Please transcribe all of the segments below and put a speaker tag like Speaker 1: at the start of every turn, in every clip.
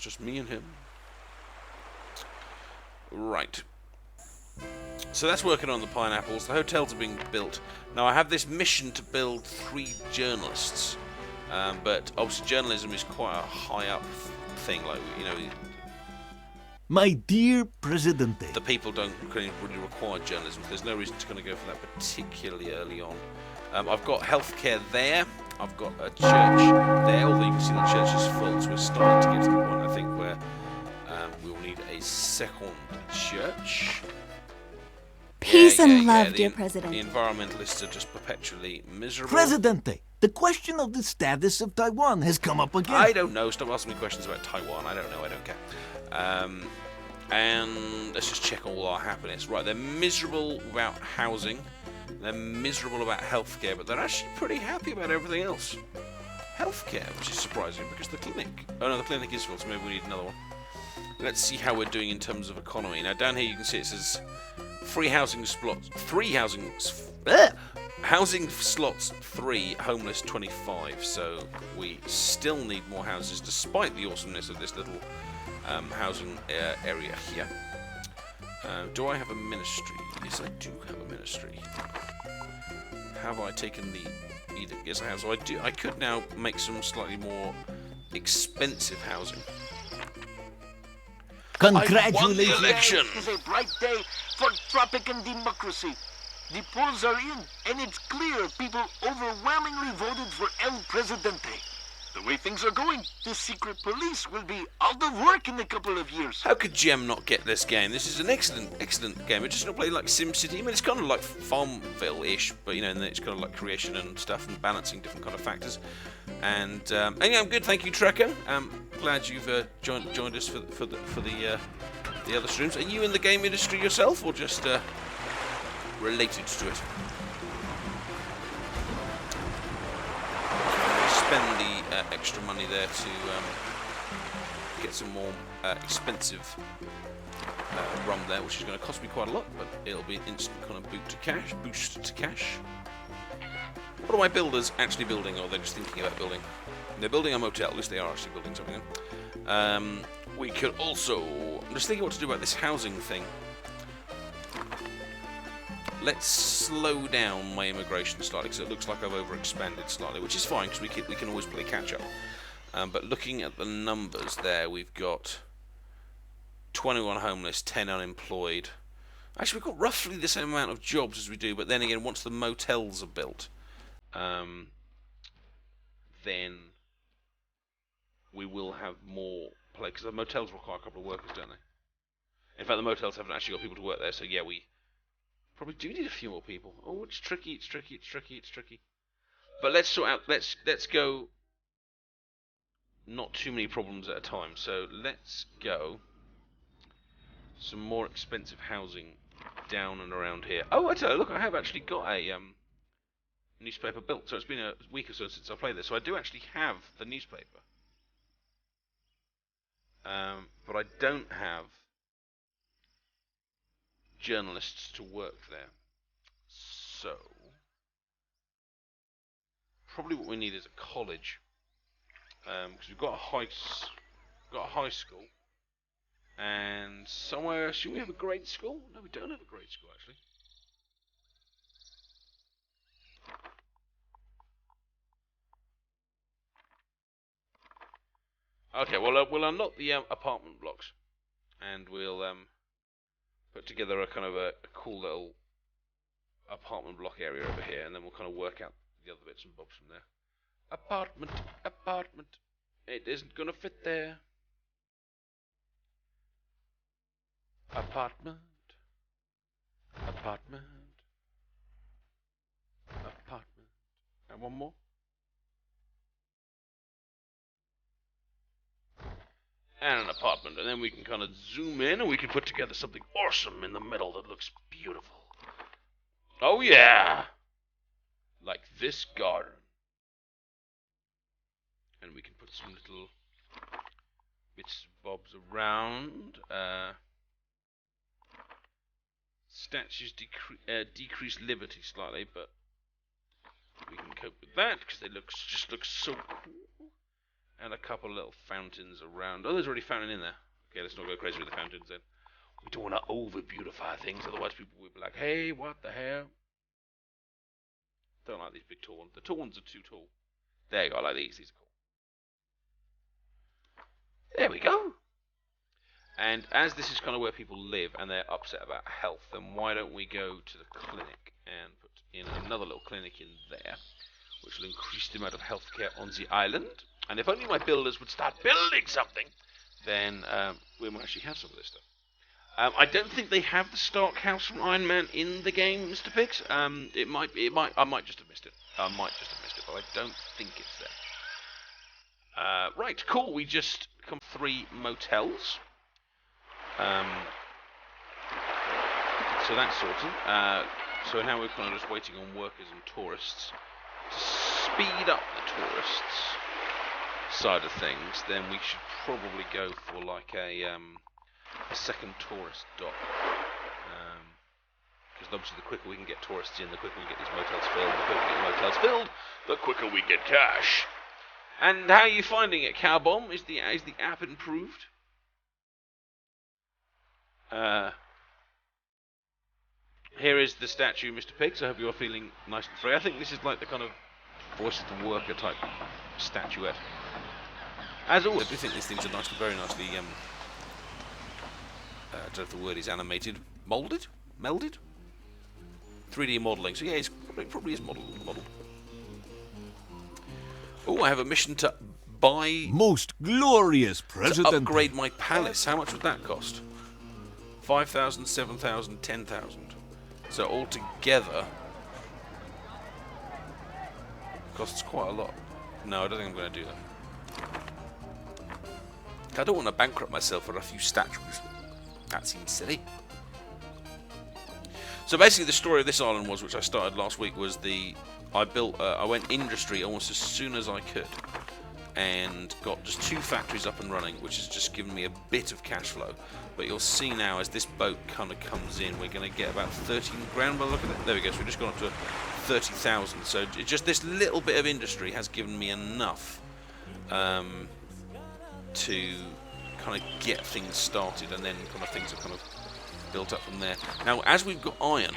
Speaker 1: just me and him. Right. So that's working on the pineapples. The hotels are being built. Now I have this mission to build 3 journalists. But obviously journalism is quite a high up thing. Like, you know,
Speaker 2: My dear Presidente.
Speaker 1: the people don't really require journalism. There's no reason to kind of go for that particularly early on. I've got healthcare there. I've got a church there, although you can see the church is full. So we're starting to get to the point, I think, where we'll need a second church.
Speaker 3: Peace and love,
Speaker 1: The
Speaker 3: dear President.
Speaker 1: environmentalists are just perpetually miserable.
Speaker 2: Presidente, the question of the status of Taiwan has come up again.
Speaker 1: I don't know. Stop asking me questions about Taiwan. I don't know. I don't care. And let's just check all our happiness. Right, they're miserable about housing. They're miserable about healthcare, but they're actually pretty happy about everything else. Healthcare, which is surprising because the clinic. Oh no, the clinic is full, so maybe we need another one. Let's see how we're doing in terms of economy. Now down here you can see it says free housing slots, 3 housing slots, 3, homeless 25. So we still need more houses, despite the awesomeness of this little housing area here. Do I have a ministry? Yes, I do have a ministry. Have I taken the edict? Yes, I have. So I do. I could now make some slightly more expensive housing.
Speaker 2: Congratulations.
Speaker 1: I won the election.
Speaker 4: Today is a bright day for Tropican democracy. The polls are in, and it's clear people overwhelmingly voted for El Presidente. The way things are going, the secret police will be out of work in a couple of years.
Speaker 1: How could Gem not get this game? This is an excellent game. It's just not playing like SimCity. I mean, it's kind of like Farmville-ish, but you know, and then it's kind of like creation and stuff and balancing different kind of factors. And yeah, I'm good. Thank you, Trekker. Glad you've joined us for the other streams. Are you in the game industry yourself, or just related to it? Spend the extra money there to get some more expensive rum there, which is going to cost me quite a lot, but it'll be an instant kind of boost to cash. What are my builders actually building, or are they just thinking about building? They're building a motel. At least they are actually building something. We could also... I'm just thinking what to do about this housing thing. Let's slow down my immigration slightly, because it looks like I've overexpanded slightly, which is fine, because we can always play catch up. But looking at the numbers there, we've got 21 homeless, 10 unemployed. Actually, we've got roughly the same amount of jobs as we do, but then again, once the motels are built, then we will have more play, because the motels require a couple of workers, don't they? In fact, the motels haven't actually got people to work there, so yeah, we probably do need a few more people. Oh, it's tricky. But let's sort out. Let's go. Not too many problems at a time. So let's go. Some more expensive housing down and around here. Oh, I tell you, look, I have actually got a newspaper built. So it's been a week or so since I played this. So I do actually have the newspaper. But I don't have journalists to work there. So probably what we need is a college, because we've got a high school, and somewhere. Should we have a grade school? No, we don't have a grade school actually. Okay, well we'll unlock the apartment blocks, and we'll put together a kind of a cool little apartment block area over here, and then we'll kind of work out the other bits and bobs from there. Apartment. It isn't gonna fit there. Apartment. And one more. And an apartment, and then we can kind of zoom in, and we can put together something awesome in the middle that looks beautiful. Oh yeah! Like this garden. And we can put some little bits and bobs around. Statues decrease liberty slightly, but we can cope with that, because they just look so cool. And a couple of little fountains around. Oh, there's already a fountain in there. Okay, let's not go crazy with the fountains then. We don't want to over-beautify things, otherwise people will be like, hey, what the hell? Don't like these big tall ones. The tall ones are too tall. There you go, I like these. These are cool. There we go. And as this is kind of where people live and they're upset about health, then why don't we go to the clinic and put in another little clinic in there, which will increase the amount of healthcare on the island. And if only my builders would start building something, then we might actually have some of this stuff. I don't think they have the Stark House from Iron Man in the game, Mr. Pigs. I might just have missed it. But I don't think it's there. Right, cool. We just come 3 motels. So that's sorted. So now we're kind of just waiting on workers and tourists. To speed up the tourists side of things, then we should probably go for like a second tourist dock. Because obviously the quicker we can get tourists in, the quicker we get these motels filled. The quicker we get motels filled, the quicker we get cash. And how are you finding it, Cowbomb? Is the app improved? Here is the statue, Mr. Pigs. I hope you're feeling nice and free. I think this is like the kind of voice of the worker type statuette. As always, I do think these things are very nicely, I don't know if the word is animated, melded? 3D modelling. So yeah, it probably is modelled. Oh, I have a mission to buy...
Speaker 2: Most glorious President.
Speaker 1: To upgrade my palace. How much would that cost? 5,000, 7,000, 10,000. So altogether, costs quite a lot. No, I don't think I'm going to do that. I don't want to bankrupt myself for a few statues. That seems silly. So basically the story of this island was, which I started last week, was I went industry almost as soon as I could and got just 2 factories up and running, which has just given me a bit of cash flow. But you'll see now as this boat kind of comes in, we're going to get about 13 grand by the look of it. There we go, so we've just gone up to 30,000. So just this little bit of industry has given me enough to kind of get things started, and then kind of things are kind of built up from there. Now, as we've got iron,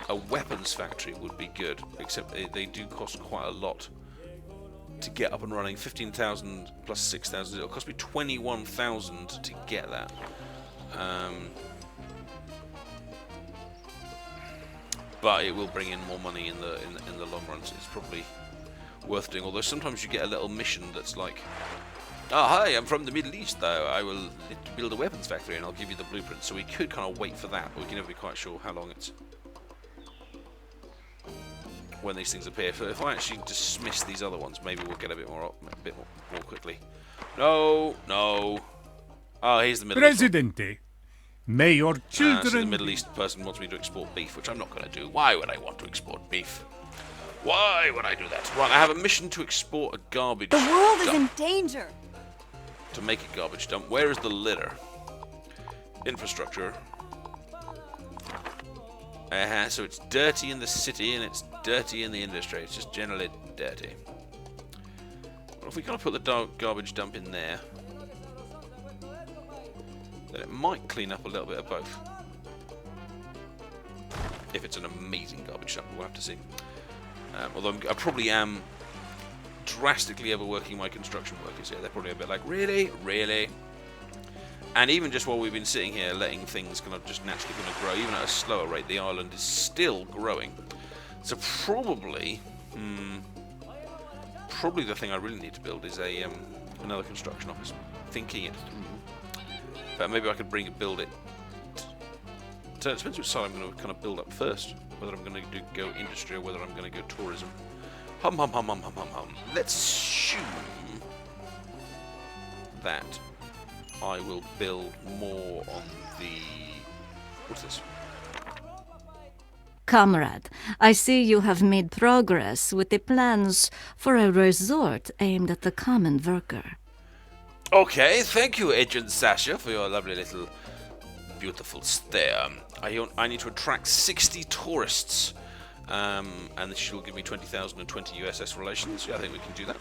Speaker 1: a weapons factory would be good, except they do cost quite a lot to get up and running. 15,000 plus 6,000. It'll cost me 21,000 to get that. But it will bring in more money in the long run, so it's probably worth doing. Although sometimes you get a little mission that's like, oh, hi, I'm from the Middle East, though. I will build a weapons factory and I'll give you the blueprint. So we could kind of wait for that, but we can never be quite sure how long it's when these things appear. So if I actually dismiss these other ones, maybe we'll get a bit more quickly. No. Oh, here's the Middle East.
Speaker 5: Presidente, may your children...
Speaker 1: So the Middle East person wants me to export beef, which I'm not going to do. Why would I want to export beef? Why would I do that? Right, I have a mission to export a garbage
Speaker 3: The world is
Speaker 1: dump.
Speaker 3: in danger.
Speaker 1: To make a garbage dump. Where is the litter? Infrastructure. So it's dirty in the city and it's dirty in the industry. It's just generally dirty. Well, if we kind of put the garbage dump in there, then it might clean up a little bit of both. If it's an amazing garbage dump, we'll have to see. Although I probably am drastically overworking my construction workers here. They're probably a bit like, really? And even just while we've been sitting here letting things kind of just naturally going to grow, even at a slower rate, the island is still growing. So probably the thing I really need to build is another construction office. Thinking it through. But maybe I could build it. So it depends which side I'm going to kind of build up first. Whether I'm going to go industry or whether I'm going to go tourism. Hum. Let's assume that I will build more on the... What's this?
Speaker 3: Comrade, I see you have made progress with the plans for a resort aimed at the common worker.
Speaker 1: Okay, thank you, Agent Sasha, for your lovely little beautiful stare. I need to attract 60 tourists, and this will give me 20,000 and 20 USS relations. Yeah, I think we can do that.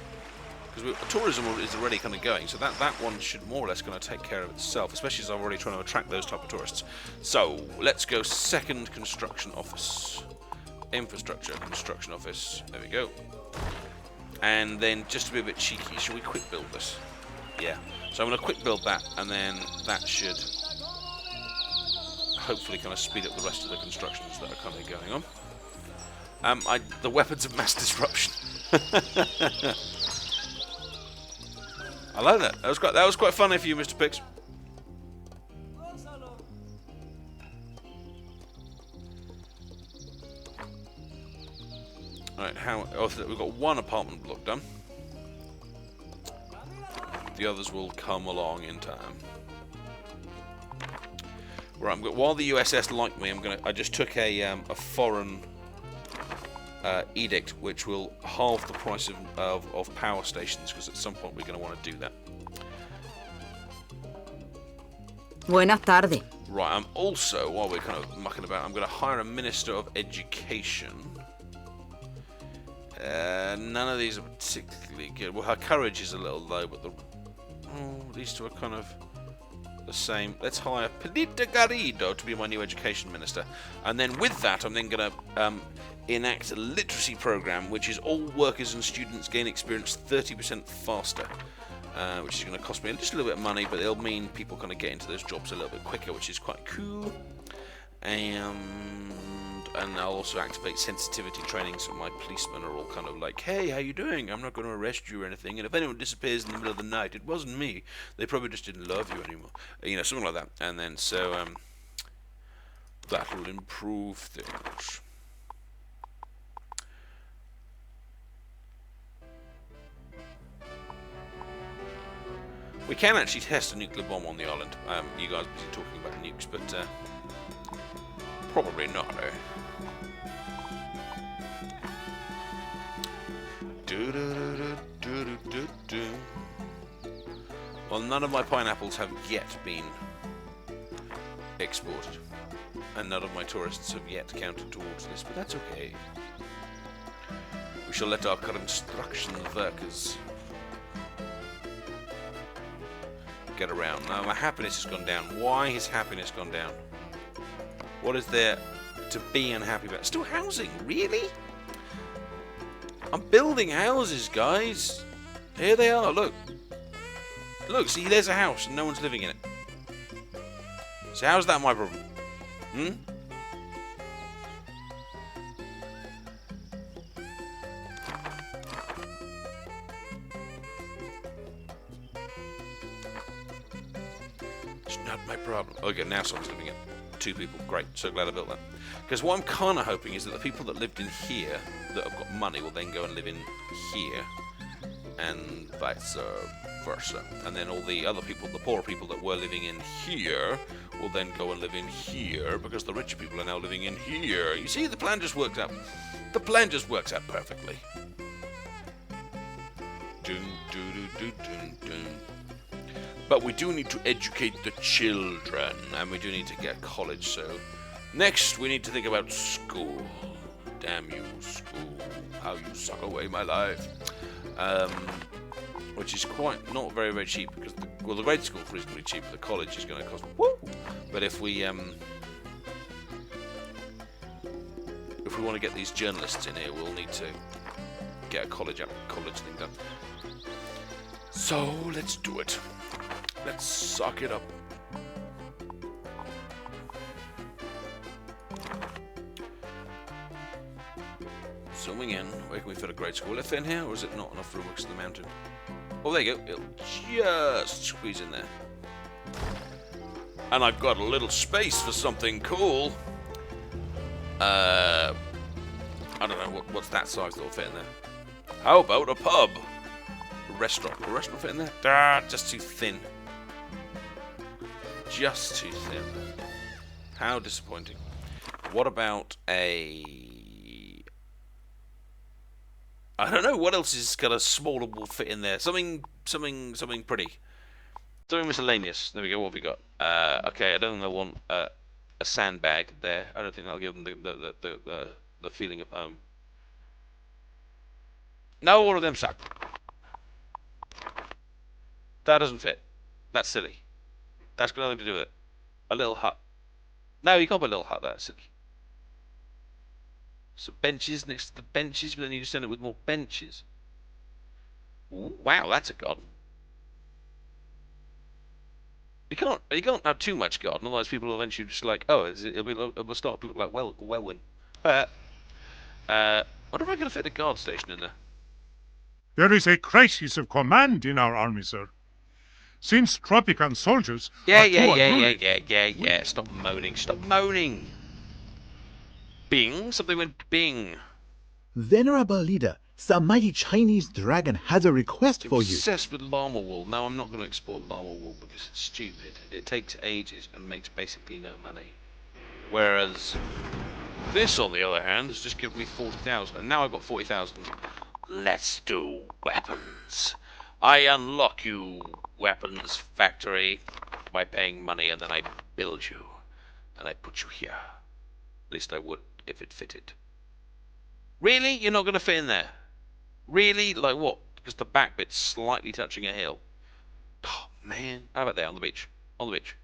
Speaker 1: because tourism is already kind of going, so that one should more or less going to take care of itself, especially as I'm already trying to attract those type of tourists. So let's go second construction office, infrastructure construction office. There we go. And then just to be a bit cheeky, should we quick build this? Yeah. So I'm going to quick build that, and then that should hopefully kind of speed up the rest of the constructions that are kind of going on. The weapons of mass disruption. I like that. That was quite funny for you, Mr. Pix. Right, we've got one apartment block done. The others will come along in time. Right, while the USS like me, I just took a foreign edict, which will halve the price of power stations, because at some point we're going to want to do that.
Speaker 6: Buenas tardes.
Speaker 1: Right, I'm also, while we're kind of mucking about, I'm going to hire a Minister of Education. None of these are particularly good. Well, her courage is a little low, but these two are kind of the same. Let's hire Pelita Garrido to be my new education minister. And then with that, I'm then going to enact a literacy program, which is all workers and students gain experience 30% faster. Which is going to cost me just a little bit of money, but it'll mean people kind of get into those jobs a little bit quicker, which is quite cool. And I'll also activate sensitivity training, so my policemen are all kind of like, hey, how you doing? I'm not going to arrest you or anything, and if anyone disappears in the middle of the night, it wasn't me. They probably just didn't love you anymore. You know, something like that. And then, so, that will improve things. We can actually test a nuclear bomb on the island. You guys are busy talking about nukes, but probably not, eh? Well, none of my pineapples have yet been exported, and none of my tourists have yet counted towards this, but that's okay. We shall let our construction workers get around. Now, my happiness has gone down. Why has happiness gone down? What is there to be unhappy about? Still housing? Really? I'm building houses, guys. Here they are, look. Look, see, there's a house and no one's living in it. So how's that my problem? It's not my problem. Okay, now someone's living in it. 2 people. Great. So glad I built that. Because what I'm kind of hoping is that the people that lived in here that have got money will then go and live in here, and vice versa. And then all the other people, the poor people that were living in here, will then go and live in here, because the richer people are now living in here. You see, the plan just works out. The plan just works out perfectly. But we do need to educate the children, and we do need to get college, so next we need to think about school. Damn you, school. How you suck away my life. Which is not very, very cheap, because the grade school is reasonably cheap, the college is going to cost woo! But if we want to get these journalists in here, we'll need to get a college thing done. So let's do it. Let's suck it up. Zooming in. Where can we fit a grade school? Will it fit in here, or is it not enough room next to the mountain? Oh, there you go. It'll just squeeze in there. And I've got a little space for something cool. I don't know, what's that size that'll fit in there? How about a pub? A restaurant. Will a restaurant fit in there? Just too thin. Just too thin. How disappointing. What about a... I don't know, what else is got a smaller will fit in there? Something pretty. Something miscellaneous. There we go, what have we got? Okay, I don't think they'll want a sandbag there. I don't think that'll give them the feeling of home. No, all of them suck. That doesn't fit. That's silly. That's got nothing to do with it. A little hut. No, you can't put a little hut there. It's silly. Some benches next to the benches, but then you just end it with more benches. Ooh, wow, that's a garden. You can't have too much garden, otherwise people will eventually just like, oh, it'll start to look like Welwyn. What if I can fit a guard station in there?
Speaker 5: There is a crisis of command in our army, sir. Since Tropican soldiers are too unruly.
Speaker 1: Yeah. Stop moaning. Bing. Something went bing.
Speaker 7: Venerable leader, some mighty Chinese dragon has a request for you.
Speaker 1: Obsessed with llama wool. No, I'm not going to export llama wool because it's stupid. It takes ages and makes basically no money. Whereas this, on the other hand, has just given me 40,000, and now I've got 40,000. Let's do weapons. I unlock you, weapons factory, by paying money, and then I build you, and I put you here. At least I would if it fitted. Really? You're not going to fit in there? Really? Like what? Because the back bit's slightly touching a hill. Oh, man. How about there, on the beach? On the beach.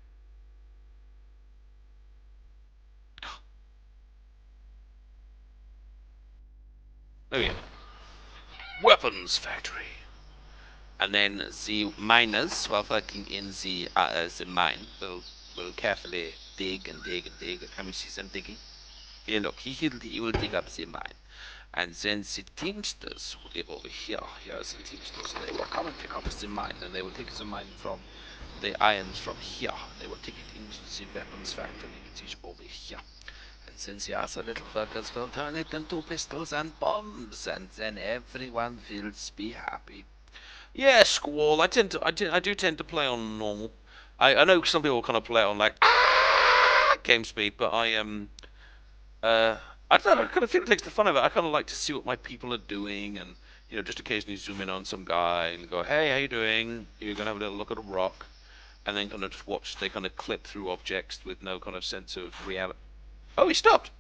Speaker 1: There we go. Weapons factory. And then the miners, while working in the mine, will carefully dig. Can we see them digging? Here, look, he will dig up the mine. And then the teamsters will live over here. Here are the teamsters. They will come and pick up the mine, and they will take the mine from the irons from here. They will take it into the weapons factory, which is over here. And then the other little workers will turn it into pistols and bombs, and then everyone will be happy. Yeah, Squall. I do tend to play on normal. I know some people kind of play on like game speed, but I don't know. I kind of think it takes the fun of it. I kind of like to see what my people are doing, and just occasionally zoom in on some guy and go, "Hey, how you doing? You're gonna have a little look at a rock," and then kind of just watch they kind of clip through objects with no kind of sense of reality. Oh, he stopped.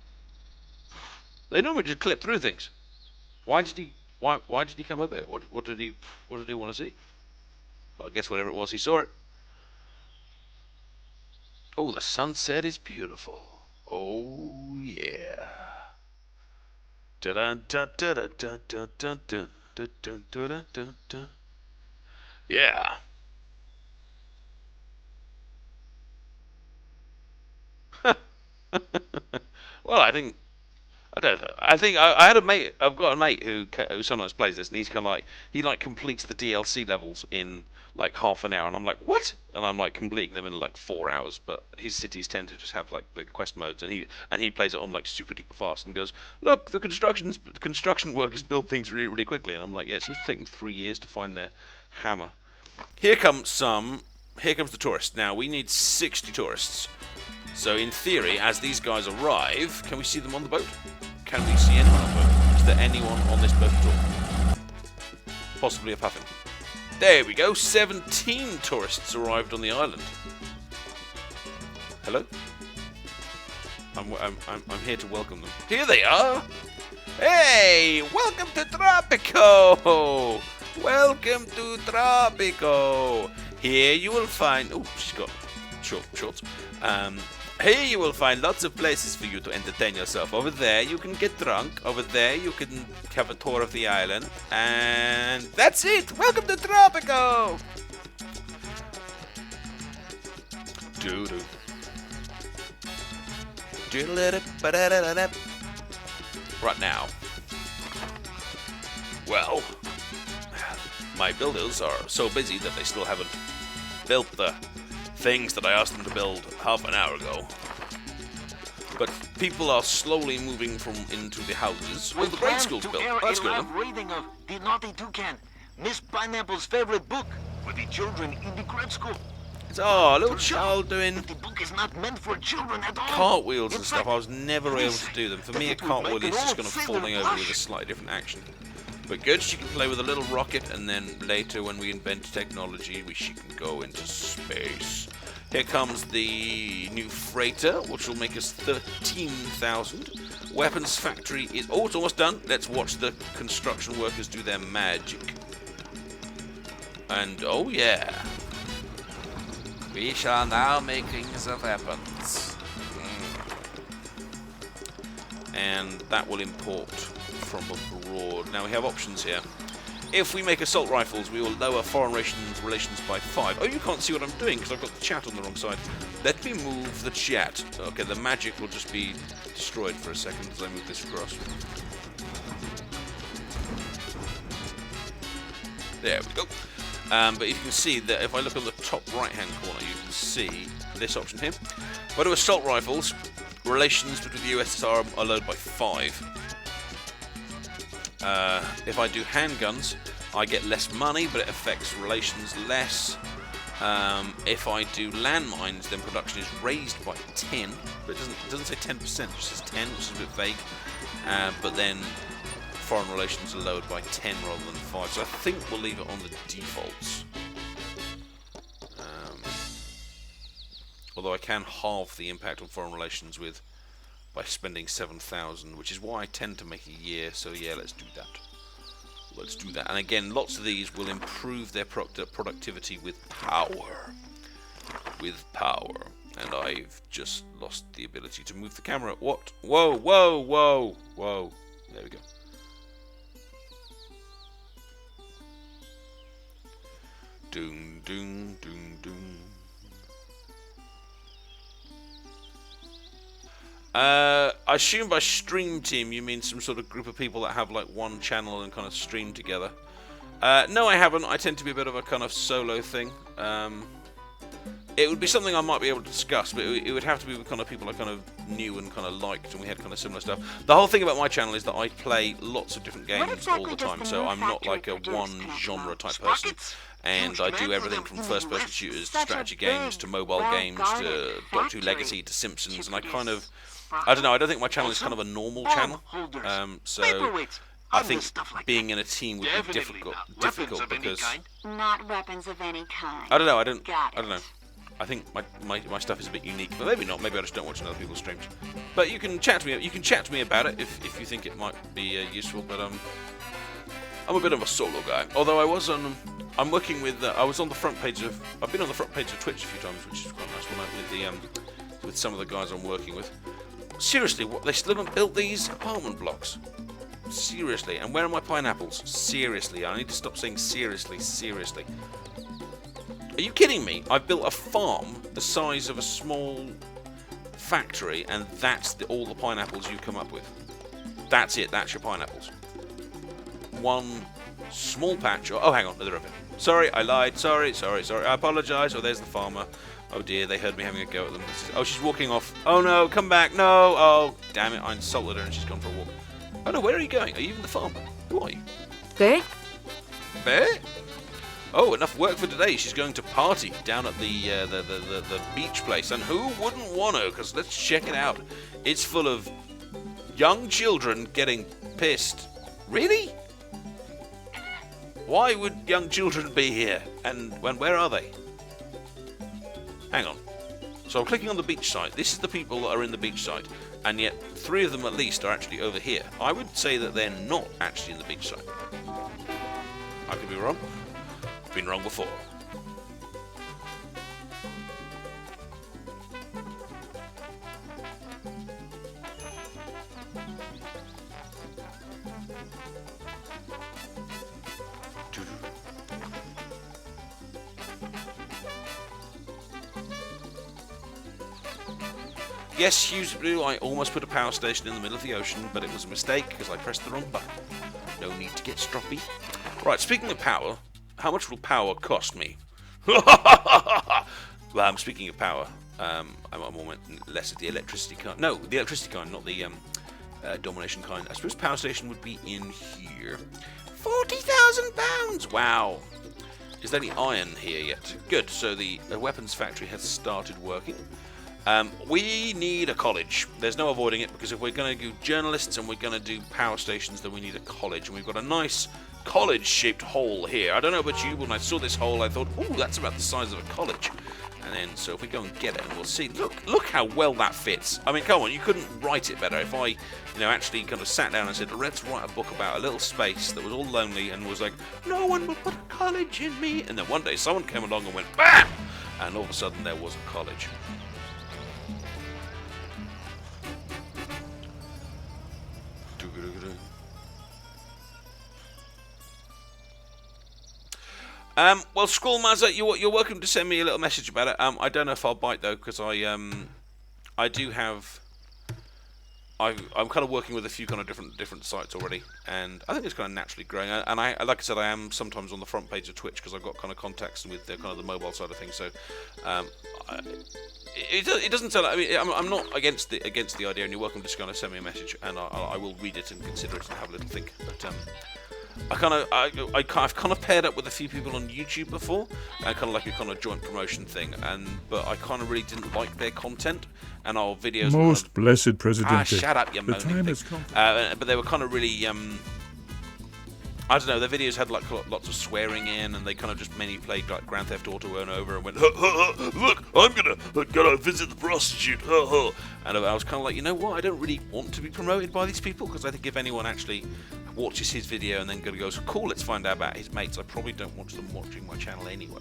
Speaker 1: They normally just clip through things. Why did he come over here? What did he want to see? Well, I guess whatever it was, he saw it. Oh, the sunset is beautiful. Oh yeah. Yeah. Well, I don't know. I had a mate. I've got a mate who sometimes plays this, and he's kind of like he completes the DLC levels in like half an hour, and I'm like, what? And I'm like completing them in like 4 hours. But his cities tend to just have like the quest modes, and he plays it on like super duper fast, and goes, look, the construction workers build things really really quickly, and I'm like, yeah, it's just taking 3 years to find their hammer. Here comes the tourists. Now we need 60 tourists. So in theory, as these guys arrive, can we see them on the boat? Can we see anyone on the boat? Is there anyone on this boat at all? Possibly a puffin. There we go. 17 tourists arrived on the island. Hello? I'm here to welcome them. Here they are. Hey, welcome to Tropico. Welcome to Tropico. Here you will find. Oh, she's got shorts. Here you will find lots of places for you to entertain yourself. Over there you can get drunk. Over there you can have a tour of the island. And that's it! Welcome to Tropico! Doo-doo. Right now. Well, my builders are so busy that they still haven't built the things that I asked them to build half an hour ago. But people are slowly moving into the houses. Well, the grade school's built. That's good.
Speaker 4: Reading of The Naughty Toucan, Miss Pineapple's favorite book for the children in the grade school.
Speaker 1: It's a little child doing
Speaker 4: The book is not meant for children at all.
Speaker 1: cartwheels and stuff. I was never able to do them. For me, a cartwheel is just kind of falling over with a slightly different action. But good, she can play with a little rocket, and then later when we invent technology, she can go into space. Here comes the new freighter, which will make us 13,000. Weapons factory is... Oh, it's almost done. Let's watch the construction workers do their magic. And, oh yeah, We shall now make the weapons. And that will import from abroad. Now we have options here. If we make assault rifles, we will lower foreign relations by 5. Oh, you can't see what I'm doing because I've got the chat on the wrong side. Let me move the chat. Okay, the magic will just be destroyed for a second as I move this across. There we go. But you can see that if I look on the top right-hand corner, you can see this option here. If I do assault rifles, relations between the USSR are lowered by 5. If I do handguns, I get less money, but it affects relations less. If I do landmines, then production is raised by 10, but it doesn't say 10%, it just says 10, which is a bit vague. But then foreign relations are lowered by 10 rather than 5, so I think we'll leave it on the defaults. Although I can halve the impact on foreign relations by spending 7,000, which is why I tend to make a year, so yeah, let's do that. Let's do that. And again, lots of these will improve their productivity with power. With power. And I've just lost the ability to move the camera. What? Whoa, whoa, whoa, whoa. There we go. Doom, doom, doom, doom. I assume by stream team you mean some sort of group of people that have like one channel and kind of stream together. No, I haven't. I tend to be a bit of a kind of solo thing. It would be something I might be able to discuss, but it would have to be with kind of people I kind of knew and kind of liked, and we had kind of similar stuff. The whole thing about my channel is that I play lots of different games all the time, so I'm not like a one genre type person. And I do everything from first-person shooters to strategy games to mobile games to Doctor Who Legacy to Simpsons, and I kind of, I don't know, I don't think my channel is kind of a normal channel, so I think being in a team would be difficult because
Speaker 8: not weapons of any kind.
Speaker 1: I don't know, I don't know. I think my stuff is a bit unique, but maybe not. Maybe I just don't watch other people's streams. But you can chat to me. You can chat to me about it if you think it might be useful. But I'm a bit of a solo guy. Although I was on. I'm working with. I was on the front page of. I've been on the front page of Twitch a few times, which is quite nice. With some of the guys I'm working with. Seriously, what, they still haven't built these apartment blocks? Seriously, and where are my pineapples? Seriously, I need to stop saying seriously. Seriously. Are you kidding me? I've built a farm the size of a small factory, and that's all the pineapples you come up with. That's it. That's your pineapples. One small patch. Oh, hang on. They're over. Sorry, I lied. Sorry. I apologise. Oh, there's the farmer. Oh dear, they heard me having a go at them. Oh, she's walking off. Oh no, come back. No. Oh, damn it. I insulted her and she's gone for a walk. Oh no, where are you going? Are you even the farmer? Who are you?
Speaker 6: ¿Qué?
Speaker 1: Bear? Oh, enough work for today. She's going to party down at the beach place. And who wouldn't want to? Because let's check it out. It's full of young children getting pissed. Really? Why would young children be here? And where are they? Hang on. So I'm clicking on the beach site. This is the people that are in the beach site. And yet 3 of them at least are actually over here. I would say that they're not actually in the beach site. I could be wrong. I've been wrong before. Yes, Hughes Blue, I almost put a power station in the middle of the ocean, but it was a mistake because I pressed the wrong button. No need to get stroppy. Right, speaking of power, how much will power cost me? Well, speaking of power, I'm less of the electricity kind. No, the electricity kind, not the domination kind. I suppose power station would be in here. £40,000! Wow. Is there any iron here yet? Good, so the weapons factory has started working. We need a college. There's no avoiding it, because if we're going to do journalists and we're going to do power stations, then we need a college. And we've got a nice college-shaped hole here. I don't know about you, but when I saw this hole, I thought, oh, that's about the size of a college. And then, so if we go and get it, and we'll see. Look how well that fits. I mean, come on, you couldn't write it better. If I, actually kind of sat down and said, let's write a book about a little space that was all lonely and was like, no one will put a college in me. And then one day someone came along and went, bam! and all of a sudden there was a college. Well, Scrollmazza, you're welcome to send me a little message about it. I don't know if I'll bite though, because I do have. I'm kind of working with a few kind of different sites already, and I think it's kind of naturally growing. And I, like I said, I am sometimes on the front page of Twitch because I've got kind of contacts with the kind of the mobile side of things. So it doesn't sound. I mean, I'm not against the idea, and you're welcome to just kind of send me a message, and I will read it and consider it and have a little think. But I've kind of paired up with a few people on YouTube before, and kind of like a kind of joint promotion thing, but I kind of really didn't like their content, and our videos.
Speaker 5: Most blessed Presidente.
Speaker 1: Shut up, you moaning thing. But they were kind of really, I don't know, their videos had like lots of swearing in, and they kind of just mainly played like Grand Theft Auto over and over, and went, look, I'm gonna visit the prostitute, and I was kind of like, you know what, I don't really want to be promoted by these people, because I think if anyone actually watches his video and then goes, cool, let's find out about his mates, I probably don't want them watching my channel anyway.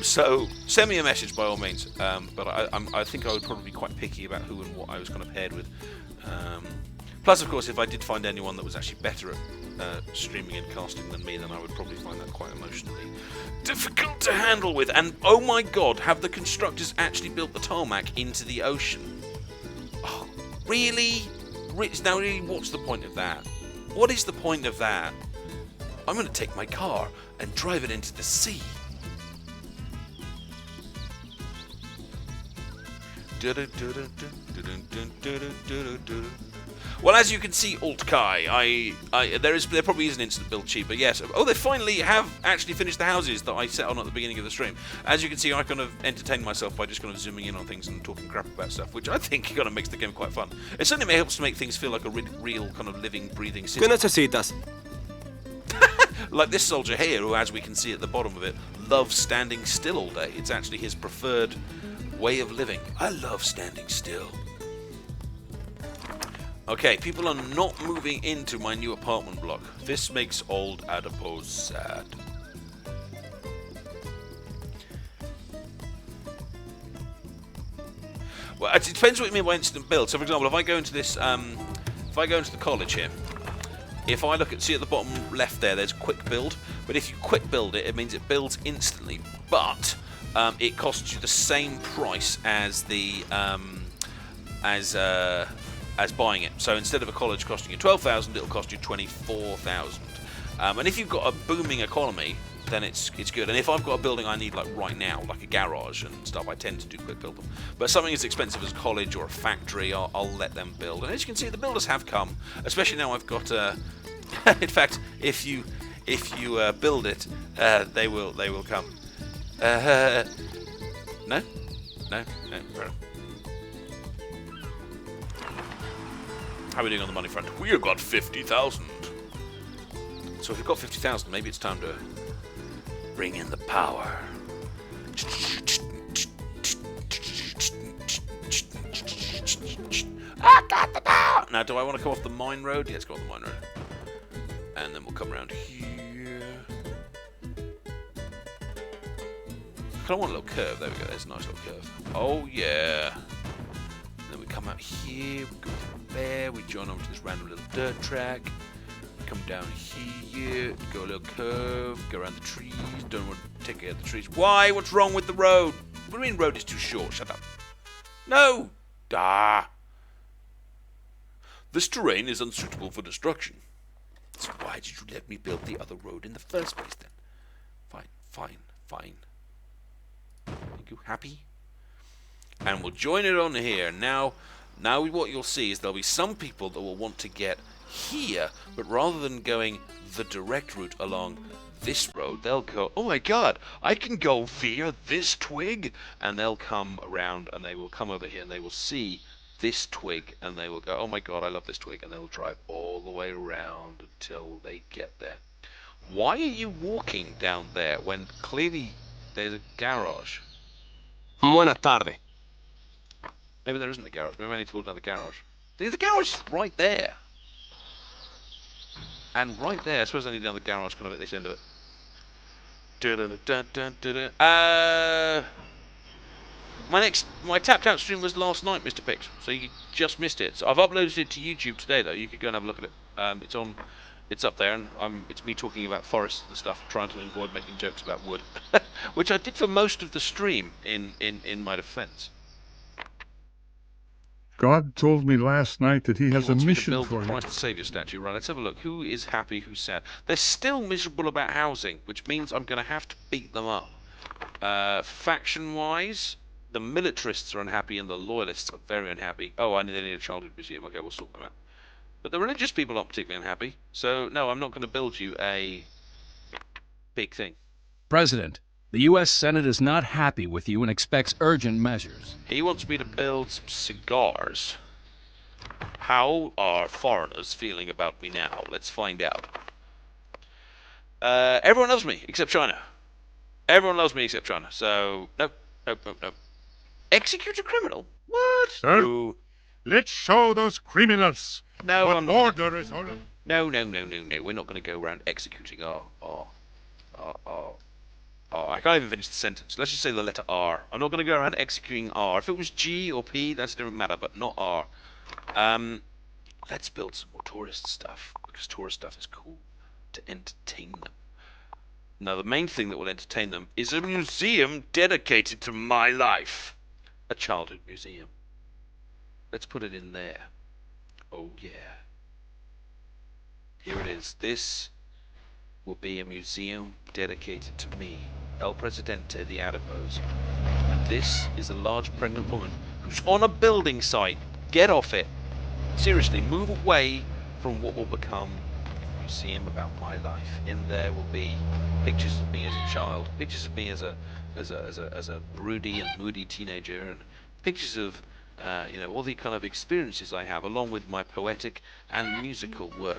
Speaker 1: So send me a message by all means, but I think I would probably be quite picky about who and what I was kind of paired with. Plus, of course, if I did find anyone that was actually better at streaming and casting than me, then I would probably find that quite emotionally difficult to handle with. And oh my god, have the constructors actually built the tarmac into the ocean? Oh, really? Now, really, what's the point of that? What is the point of that? I'm going to take my car and drive it into the sea. Well, as you can see, Alt-Kai, there probably is an instant build cheat, but yes. Oh, they finally have actually finished the houses that I set on at the beginning of the stream. As you can see, I kind of entertain myself by just kind of zooming in on things and talking crap about stuff, which I think kind of makes the game quite fun. It certainly helps to make things feel like a real kind of living, breathing city.
Speaker 9: ¿Qué necesitas?
Speaker 1: Like this soldier here, who, as we can see at the bottom of it, loves standing still all day. It's actually his preferred way of living. I love standing still. Okay, people are not moving into my new apartment block. This makes old Adipose sad. Well, it depends what you mean by instant build. So, for example, if I go into this, if I go into the college here, if I look at, see at the bottom left there, there's quick build. But if you quick build it, it means it builds instantly. But it costs you the same price as the as buying it. So instead of a college costing you 12,000, it'll cost you 24,000. And if you've got a booming economy, then it's good. And if I've got a building I need like right now, like a garage and stuff, I tend to do quick build them. But something as expensive as a college or a factory, I'll let them build. And as you can see, the builders have come, especially now I've got. In fact, if you build it, they will come. No, fair enough. How are we doing on the money front? We've got 50,000. So if we've got 50,000, maybe it's time to bring in the power. I got the power! Now, do I want to come off the mine road? Yeah, let's go off the mine road. And then we'll come around here. I kind of want a little curve. There we go. There's a nice little curve. Oh, yeah. Then we come out here, we go there, we join over to this random little dirt track, come down here, go a little curve, go around the trees, don't want to take out the trees. Why? What's wrong with the road? What do you mean road is too short? Shut up. No! This terrain is unsuitable for destruction. So why did you let me build the other road in the first place then? Fine. Are you happy? And we'll join it on here. Now what you'll see is there'll be some people that will want to get here, but rather than going the direct route along this road, they'll go, oh my god, I can go via this twig, and they'll come around and they will come over here and they will see this twig and they will go, oh my god, I love this twig, and they'll drive all the way around until they get there. Why are you walking down there when clearly there's a garage?
Speaker 9: Buena tarde.
Speaker 1: Maybe there isn't a garage. Maybe I need to walk down the garage. The garage is right there. And right there, I suppose I need down the garage kind of at this end of it. My tapped out stream was last night, Mr. Pix, so you just missed it. So I've uploaded it to YouTube today, though. You could go and have a look at it. It's up there, and it's me talking about forests and stuff, trying to avoid making jokes about wood, which I did for most of the stream. In my defence,
Speaker 5: God told me last night that he has a mission
Speaker 1: build
Speaker 5: for
Speaker 1: the
Speaker 5: you.
Speaker 1: Christ Saviour statue. Right, let's have a look. Who is happy? Who's sad? They're still miserable about housing, which means I'm going to have to beat them up. Faction-wise, the militarists are unhappy and the loyalists are very unhappy. Oh, they need a childhood museum. Okay, we'll sort them out. But the religious people aren't particularly unhappy. So, no, I'm not going to build you a big thing.
Speaker 10: President, the U.S. Senate is not happy with you and expects urgent measures.
Speaker 1: He wants me to build some cigars. How are foreigners feeling about me now? Let's find out. Everyone loves me, except China. Everyone loves me except China. So, nope. Execute a criminal? What?
Speaker 5: Sir,
Speaker 1: Ooh.
Speaker 5: let's show those criminals
Speaker 1: No,
Speaker 5: what
Speaker 1: I'm not.
Speaker 5: order is all about.
Speaker 1: No. We're not going to go around executing I can't even finish the sentence. Let's just say the letter R. I'm not going to go around executing R. If it was G or P, that doesn't matter, but not R. Let's build some more tourist stuff, because tourist stuff is cool to entertain them. Now, the main thing that will entertain them is a museum dedicated to my life. A childhood museum. Let's put it in there. Oh, yeah. Here it is. This will be a museum dedicated to me, El Presidente, the adipose. And this is a large pregnant woman who's on a building site. Get off it. Seriously, move away from what will become a museum about my life. In there will be pictures of me as a child, pictures of me as a broody and moody teenager, and pictures of all the kind of experiences I have, along with my poetic and musical work.